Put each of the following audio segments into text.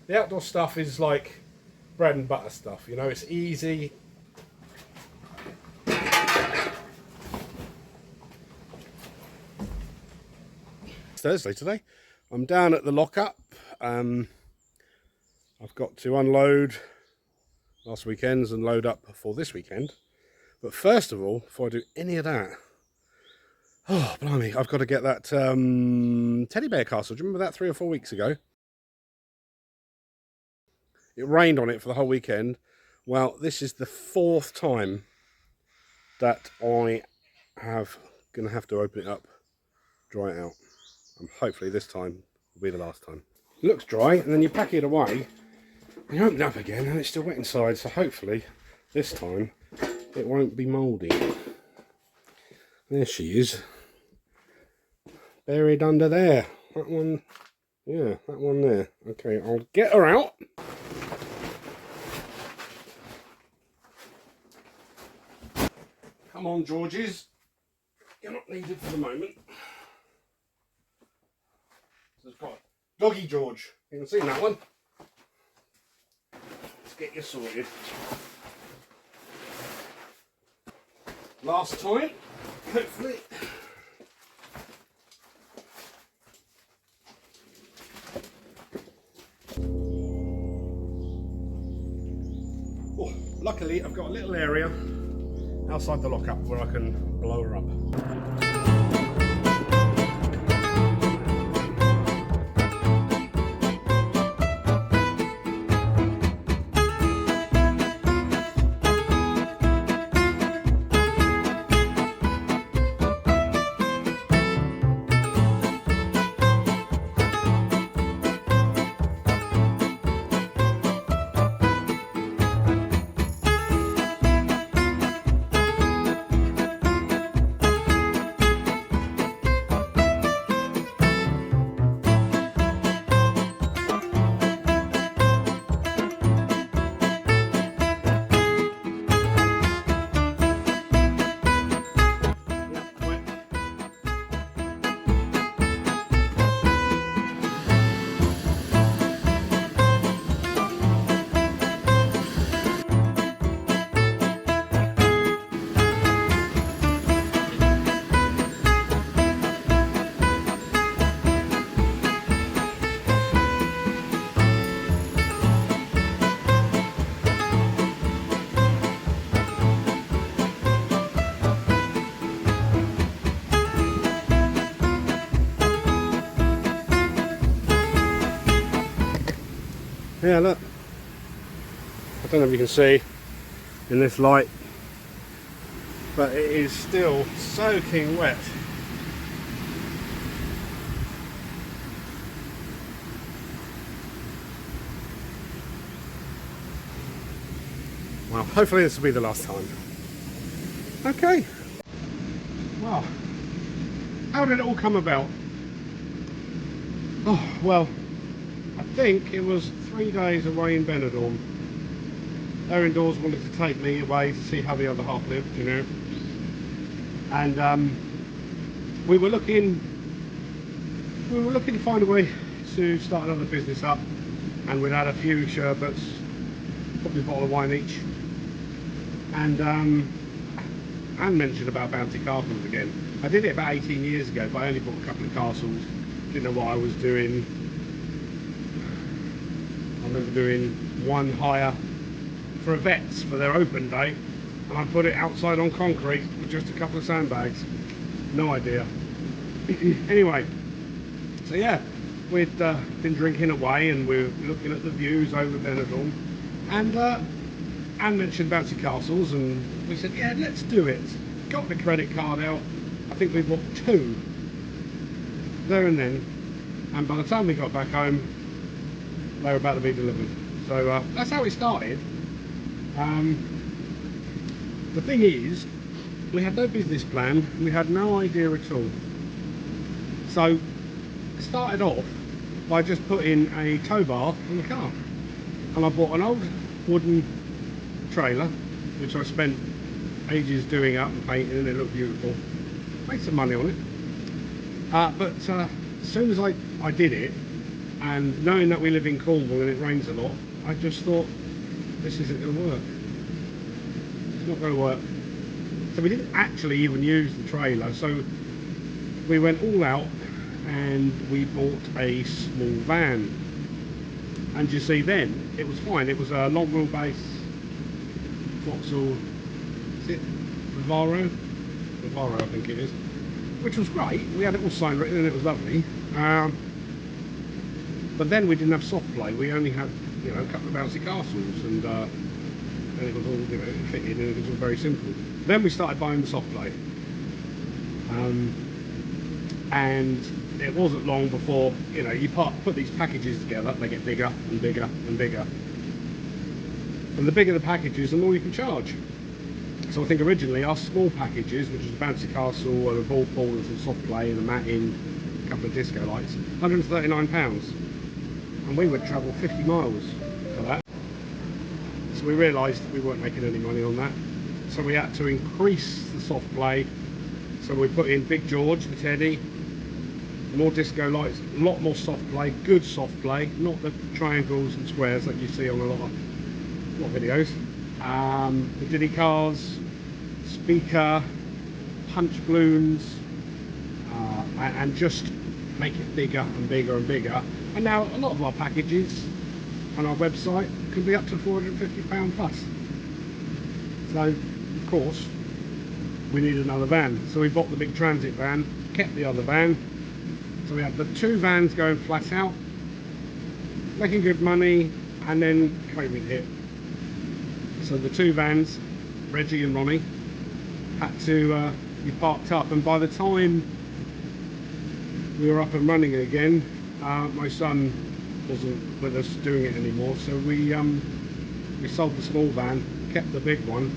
The outdoor stuff is like bread and butter stuff, you know, it's easy. It's Thursday today. I'm down at the lockup. I've got to unload last weekend's and load up for this weekend. But first of all, before I do any of that, oh, blimey, I've got to get that teddy bear castle. Do you remember that 3 or 4 weeks ago? It rained on it for the whole weekend. Well, this is the 4th time that I have going to have to open it up, dry it out. And hopefully this time will be the last time. It looks dry, and then you pack it away, and you open it up again, and it's still wet inside. So hopefully this time it won't be mouldy. There she is, buried under there. That one, yeah, that one there. Okay, I'll get her out. Come on, Georges. You're not needed for the moment. So it's got Doggy George. You can see that one. Let's get you sorted. Last time, hopefully. Oh, luckily, I've got a little area outside the lockup where I can blow her up. Yeah, look. I don't know if you can see in this light, but it is still soaking wet. Well, hopefully this will be the last time. Okay. Well, how did it all come about? Oh, well, I think it was 3 days away in Benidorm. Errands wanted to take me away to see how the other half lived, you know. And we were looking to find a way to start another business up, and we'd had a few sherbets, probably a bottle of wine each, and mentioned about Bouncy castles again. I did it about 18 years ago, but I only bought a couple of castles, didn't know what I was doing. I remember doing one hire for a vet's for their open day, and I put it outside on concrete with just a couple of sandbags. No idea. Anyway, so yeah, we'd been drinking away, and we were looking at the views over Benidorm, and Anne mentioned Bouncy Castles, and we said, yeah, let's do it. Got the credit card out. I think we bought 2 there and then, and by the time we got back home, they were about to be delivered. So that's how it started. The thing is, we had no business plan, we had no idea at all. So it started off by just putting a tow bar in the car, and I bought an old wooden trailer which I spent ages doing up and painting, and it looked beautiful. Made some money on it, but as soon as I did it, And knowing that we live in Cornwall and it rains a lot, I just thought, this isn't going to work. It's not going to work. So we didn't actually even use the trailer. So we went all out and we bought a small van. And you see, then it was fine. It was a long wheelbase Vauxhall, is it Vivaro? Vivaro, I think it is. Which was great. We had it all signed written and it was lovely. But then we didn't have soft play. We only had, you know, a couple of bouncy castles, and it was all, you know, it fitted and it was all very simple. Then we started buying the soft play, and it wasn't long before, you know, you put these packages together, they get bigger and bigger and bigger, and the bigger the packages, the more you can charge. So I think originally our small packages, which was a bouncy castle, a ball pool and some soft play and a matting, a couple of disco lights, £139. And we would travel 50 miles for that. So we realised we weren't making any money on that. So we had to increase the soft play. So we put in Big George, the Teddy, more disco lights, a lot more soft play, good soft play, not the triangles and squares that you see on a lot of videos. The Diddy cars, speaker, punch balloons, and just make it bigger and bigger and bigger. And now a lot of our packages on our website can be up to £450 plus. So of course we need another van. So we bought the big transit van, kept the other van. So we had the two vans going flat out, making good money, and then COVID hit. So the two vans, Reggie and Ronnie, had to be parked up, and by the time we were up and running again, my son wasn't with us doing it anymore, so we sold the small van, kept the big one.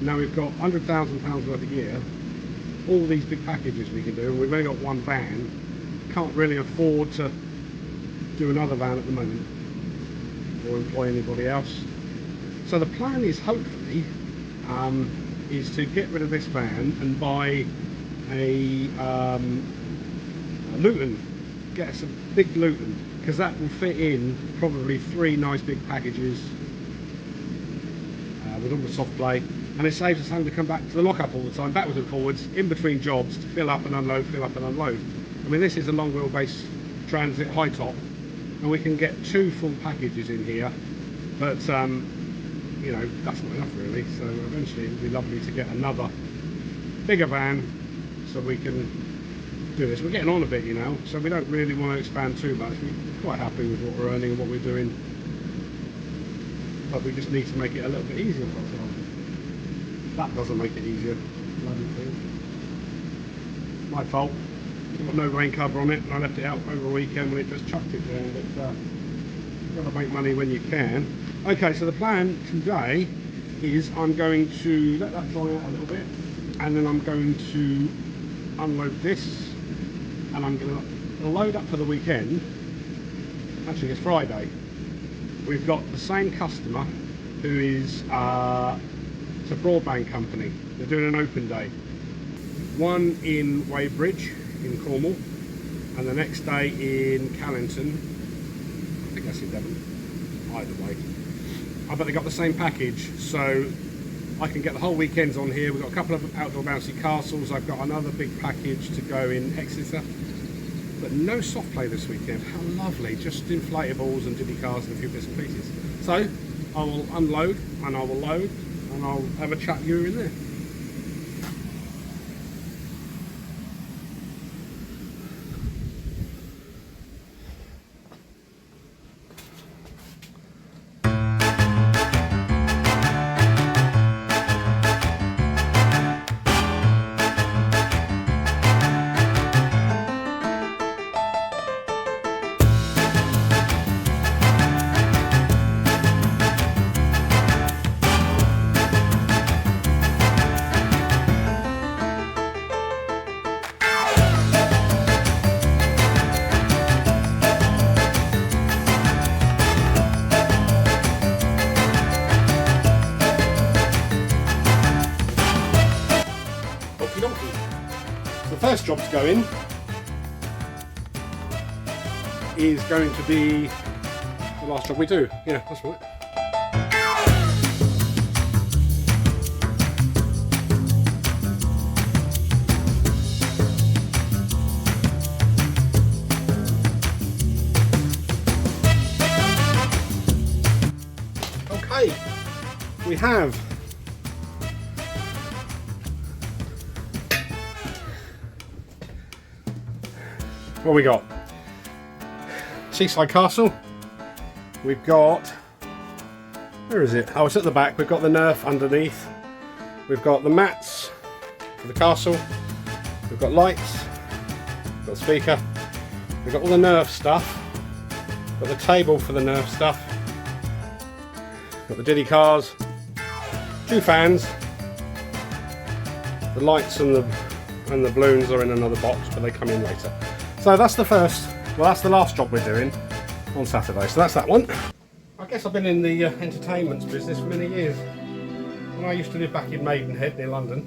Now we've got £100,000 worth a year, all these big packages we can do, and we've only got one van. Can't really afford to do another van at the moment or employ anybody else. So the plan is, hopefully, is to get rid of this van and buy a Luton, get us a big Luton, because that will fit in probably 3 nice big packages with all the soft play, and it saves us having to come back to the lockup all the time, backwards and forwards, in between jobs, to fill up and unload, fill up and unload. I mean, this is a long wheelbase transit high top, and we can get 2 full packages in here, but you know, that's not enough really. So eventually it would be lovely to get another bigger van so we can do this. We're getting on a bit, you know, so we don't really want to expand too much. We're quite happy with what we're earning and what we're doing, but we just need to make it a little bit easier for ourselves. That doesn't make it easier. Bloody thing. My fault. I've got no rain cover on it, and I left it out over a weekend when it just chucked it down. But you've got to make money when you can. Okay, so the plan today is I'm going to let that dry out a little bit, and then I'm going to unload this, and I'm going to load up for the weekend. Actually, it's Friday. We've got the same customer who is it's a broadband company. They're doing an open day. One in Weybridge in Cornwall, and the next day in Callington. I think that's in Devon. Either way. But they got the same package, so I can get the whole weekends on here. We've got a couple of outdoor bouncy castles. I've got another big package to go in Exeter, but no soft play this weekend. How lovely, just inflatables and diddy cars and a few bits and pieces. So I will unload and I will load and I'll have a chat with you in there. The first job to go in is going to be the last job we do. Yeah, that's right. Okay, we have what we got. Seaside Castle. We've got, where is it? Oh, it's at the back. We've got the Nerf underneath. We've got the mats for the castle. We've got lights. We've got a speaker. We've got all the Nerf stuff. We've got the table for the Nerf stuff. Got the Diddy cars, 2 fans. The lights and the balloons are in another box, but they come in later. So that's the first. Well, that's the last job we're doing on Saturday. So that's that one. I guess I've been in the entertainment business for many years. When I used to live back in Maidenhead near London,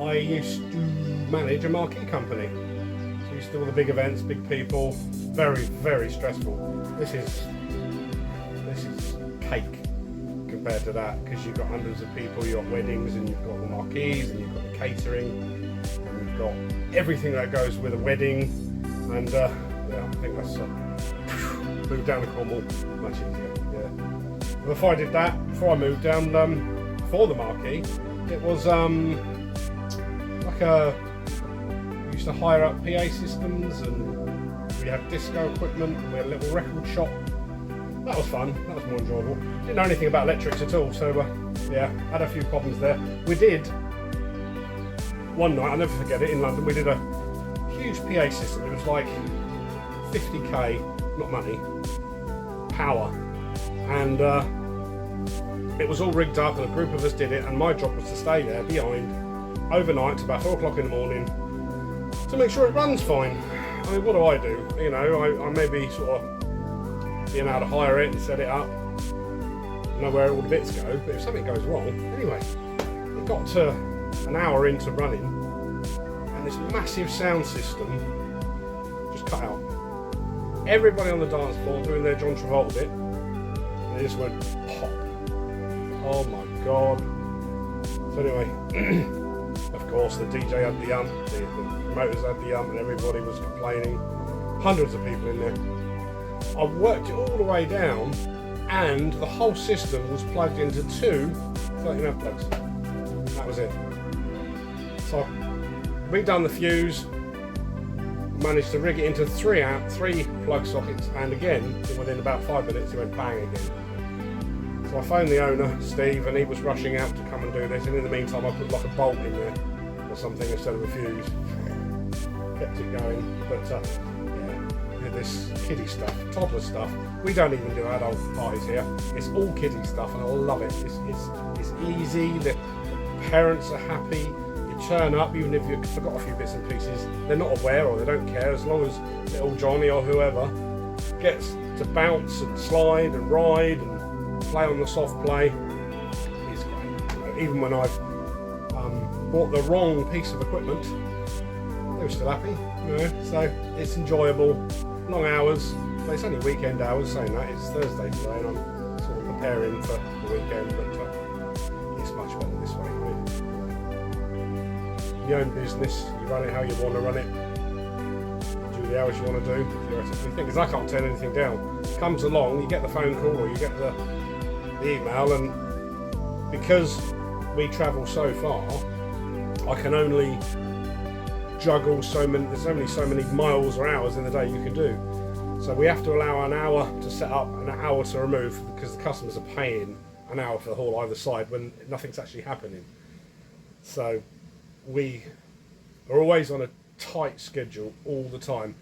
I used to manage a marquee company. So we used to do all the big events, big people. Very, very stressful. This is cake compared to that, because you've got hundreds of people, you've got weddings, and you've got the marquees, and you've got the catering, and you've got everything that goes with a wedding. And yeah, I think that's moved down to Cornwall much easier. Yeah. Before I did that, before I moved down for the marquee, it was like we used to hire up PA systems, and we had disco equipment, we had a little record shop. That was fun, that was more enjoyable. Didn't know anything about electrics at all, so yeah, had a few problems there. We did, one night, I'll never forget it, in London, we did a huge PA system. It was like 50k, not money, power. And it was all rigged up, and a group of us did it, and my job was to stay there behind overnight to about 4 o'clock in the morning to make sure it runs fine. I mean, what do I do? You know, I maybe sort of being able to hire it and set it up, know where all the bits go, but if something goes wrong, anyway, it got to an hour into running, and this massive sound system just cut out. Everybody on the dance floor doing their John Travolta bit, and it just went pop. Oh my god. So anyway, of course the DJ had the the promoters had the and everybody was complaining. Hundreds of people in there. I worked it all the way down, and the whole system was plugged into 2 30-amp plugs. That was it. So I redone the fuse, managed to rig it into 3 plug sockets, and again, within about 5 minutes, it went bang again. So I phoned the owner, Steve, and he was rushing out to come and do this, and in the meantime I put like a bolt in there or something instead of a fuse. Kept it going, but yeah, this kiddie stuff, toddler stuff. We don't even do adult parties here. It's all kiddie stuff, and I love it. It's easy, the parents are happy, you turn up, even if you've forgot a few bits and pieces, they're not aware or they don't care, as long as little Johnny or whoever gets to bounce and slide and ride and play on the soft play. It's great. You know, even when I've bought the wrong piece of equipment, they were still happy, you know, so it's enjoyable. Long hours, but it's only weekend hours. Saying that, it's Thursday today, and I'm sort of preparing for the weekend, but it's much better this way. Your own business, you run it how you want to run it, do the hours you want to do, theoretically. Because I can't turn anything down. It comes along, you get the phone call or you get the email, and because we travel so far, I can only juggle so many, there's only so many miles or hours in the day you can do. So we have to allow an hour to set up, an hour to remove, because the customers are paying an hour for the haul either side when nothing's actually happening. So we are always on a tight schedule all the time.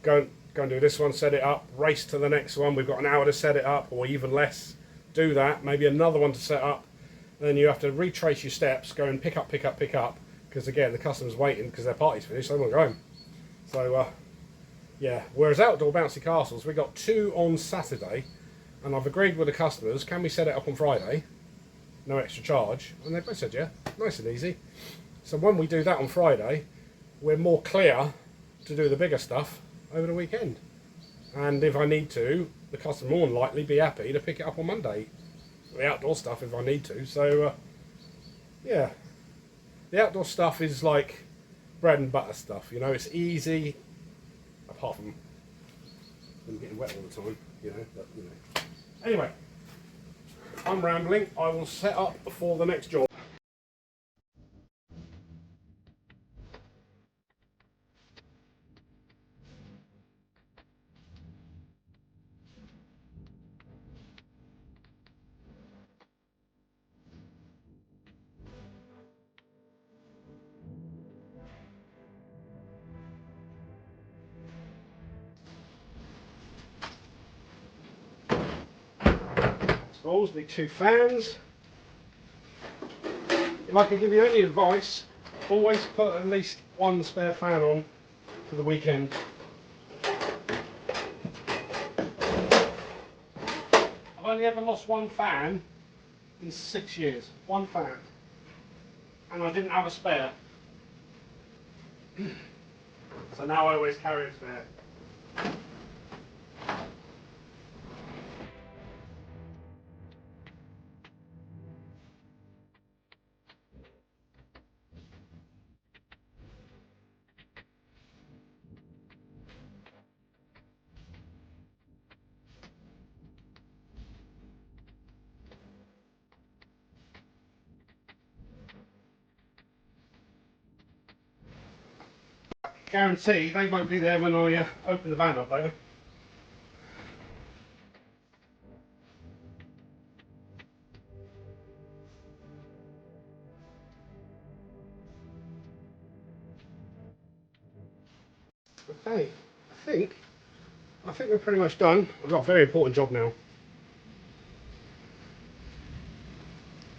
Go and do this one, set it up, race to the next one, we've got an hour to set it up, or even less. Do that, maybe another one to set up. Then you have to retrace your steps, go and pick up, because again, the customer's waiting because their party's finished, so they want to go home. So, yeah, whereas outdoor bouncy castles, we got 2 on Saturday, and I've agreed with the customers, can we set it up on Friday? No extra charge. And they both said, yeah, nice and easy. So when we do that on Friday, we're more clear to do the bigger stuff over the weekend. And if I need to, the customer more than likely be happy to pick it up on Monday. The outdoor stuff if I need to. So yeah, the outdoor stuff is like bread and butter stuff, you know. It's easy, apart from them getting wet all the time, you know. But you know, anyway, I'm rambling. I will set up for the next job. Spools, need 2 fans. If I could give you any advice, always put at least 1 spare fan on for the weekend. I've only ever lost 1 fan in 6 years. 1 fan. And I didn't have a spare. So now I always carry a spare. Guarantee they won't be there when I open the van up later. Okay, I think we're pretty much done. I've got a very important job now.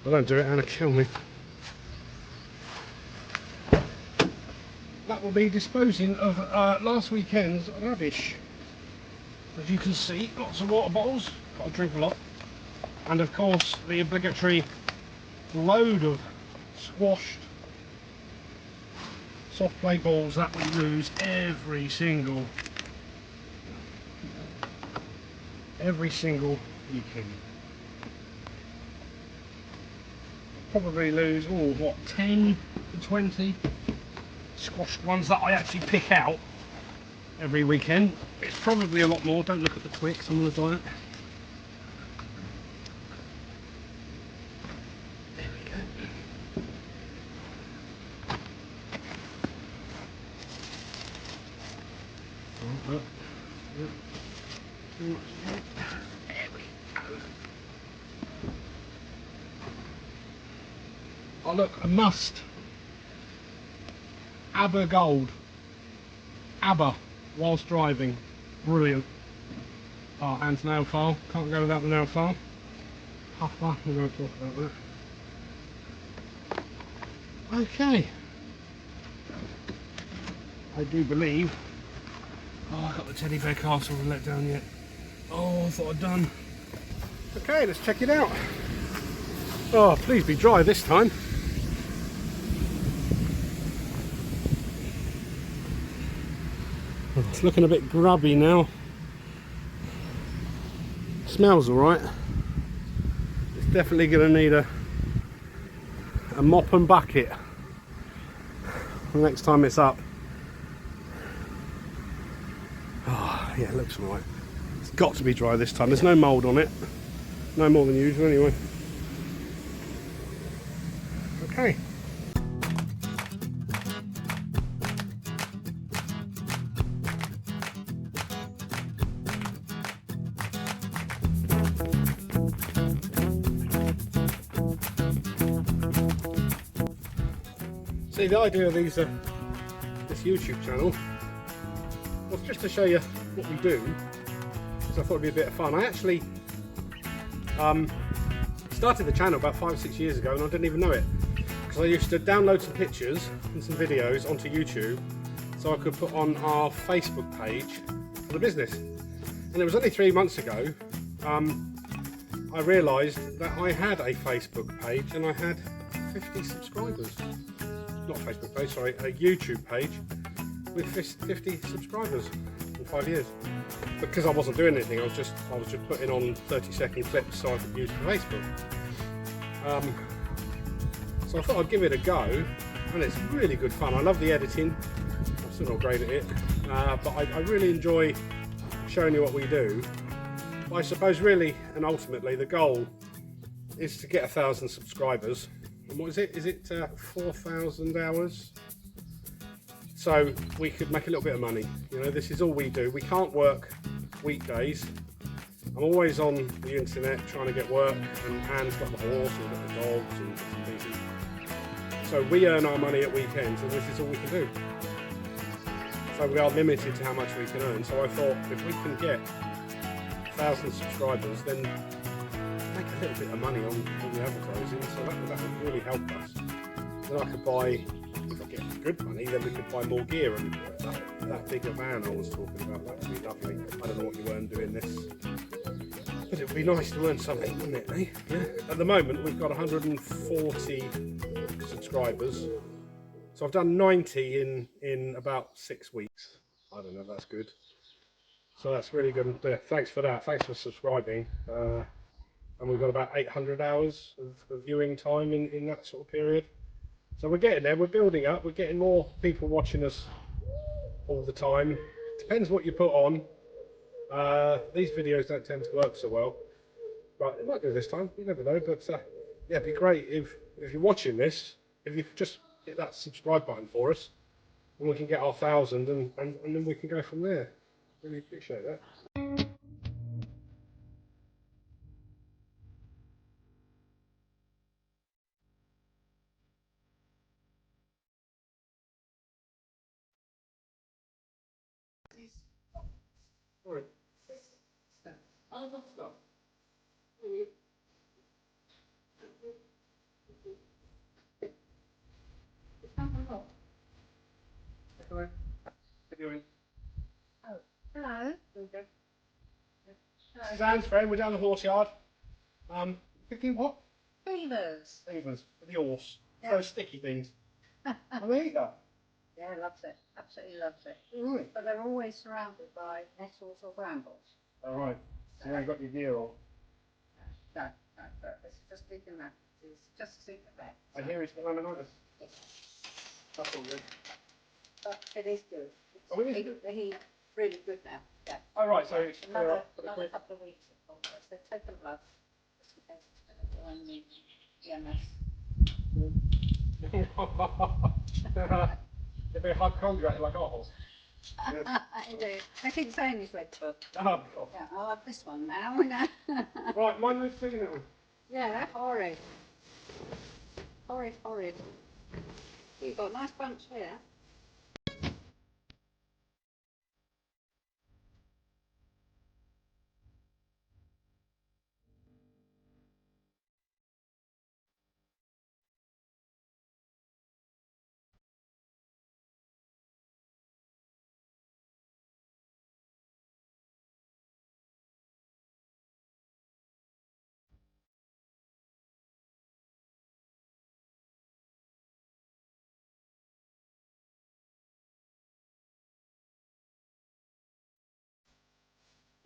If I don't do it, Anna kill me. That will be disposing of last weekend's rubbish. As you can see, lots of water bottles, got to drink a lot. And of course the obligatory load of squashed soft play balls that we lose every single weekend. Probably lose, oh what, 10 to 20 squashed ones that I actually pick out every weekend. It's probably a lot more. Don't look at the Twix, I'm on a diet. There we go. Oh, look. Yep. Too much there. There we go. Oh look, a must. ABBA Gold. ABBA whilst driving. Brilliant. Oh, and nail file. Can't go without the nail file. Puffer, we won't talk about that. Okay. I do believe. Oh, I got the teddy bear castle let down yet. Oh, I thought I'd done. Okay, let's check it out. Oh, please be dry this time. It's looking a bit grubby now. Smells alright. It's definitely going to need a mop and bucket the next time it's up. Oh, yeah, it looks alright. It's got to be dry this time. There's no mould on it. No more than usual anyway. Okay. See, the idea of these, this YouTube channel was just to show you what we do, because I thought it'd be a bit of fun. I actually started the channel about 5 or 6 years ago and I didn't even know it, because I used to download some pictures and some videos onto YouTube so I could put on our Facebook page for the business. And it was only 3 months ago I realised that I had a Facebook page and I had 50 subscribers. Not a Facebook page, sorry, a YouTube page with 50 subscribers in 5 years. Because I wasn't doing anything, I was just putting on 30-second clips so I could use for Facebook. So I thought I'd give it a go, and it's really good fun. I love the editing. I'm still not great at it, but I really enjoy showing you what we do. But I suppose really and ultimately the goal is to get 1,000 subscribers. And what is it? Is it 4,000 hours? So we could make a little bit of money. You know, this is all we do. We can't work weekdays. I'm always on the internet trying to get work, and Anne's got the horse and got the dogs and bits and pieces. So we earn our money at weekends, and this is all we can do. So we are limited to how much we can earn. So I thought if we can get 1,000 subscribers, then make a little bit of money on the advertising. So that would really help us. Then I could buy, if I get good money, then we could buy more gear. And that bigger van I was talking about, that would be lovely. I don't know what you earn doing this, but it would be nice to earn something, wouldn't it, eh? Yeah. At the moment, we've got 140 subscribers. So I've done 90 in about 6 weeks. I don't know, that's good. So that's really good. Thanks for that. Thanks for subscribing. And we've got about 800 hours of viewing time in that sort of period. So we're getting there. We're building up. We're getting more people watching us all the time. Depends what you put on. These videos don't tend to work so well, but it might do this time. You never know. But yeah, it'd be great if you're watching this, if you just hit that subscribe button for us, and we can get our 1,000, and then we can go from there. Really appreciate that. Sorry. Oh, that's stuff. Hello. How you doing? Oh, hello. Okay. This is Anne's friend. We're down the horse yard. Picking what? Beavers. Beavers for the horse. Yeah. Those sticky things. Oh, there you go. Yeah, loves it. Absolutely loves it. Right. But they're always surrounded by nettles or brambles. All right. So you ain't got your gear on. No, it's just thinking that. It's just thinking that. I hear it's got laminitis. That's all good. But it is good. Oh, it is good? He's really good now. Yeah. Oh, right. So it's Another couple of weeks. So take the blood. It'd be a hypochondriac like our horse. Indeed. I keep saying he's red book. Oh, Yeah, I'll have this one now. right, mine was feeling it. Yeah, that's horrid. Horrid. You've got a nice bunch here.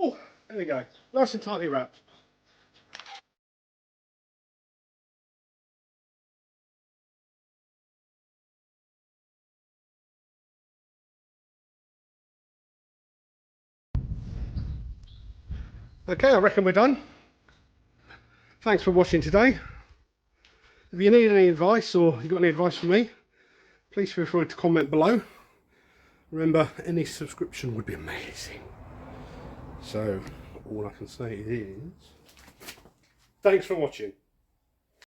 Oh, there we go. Nice and tightly wrapped. Okay, I reckon we're done. Thanks for watching today. If you need any advice or you've got any advice for me, please feel free to comment below. Remember, any subscription would be amazing. So, all I can say is, thanks for watching.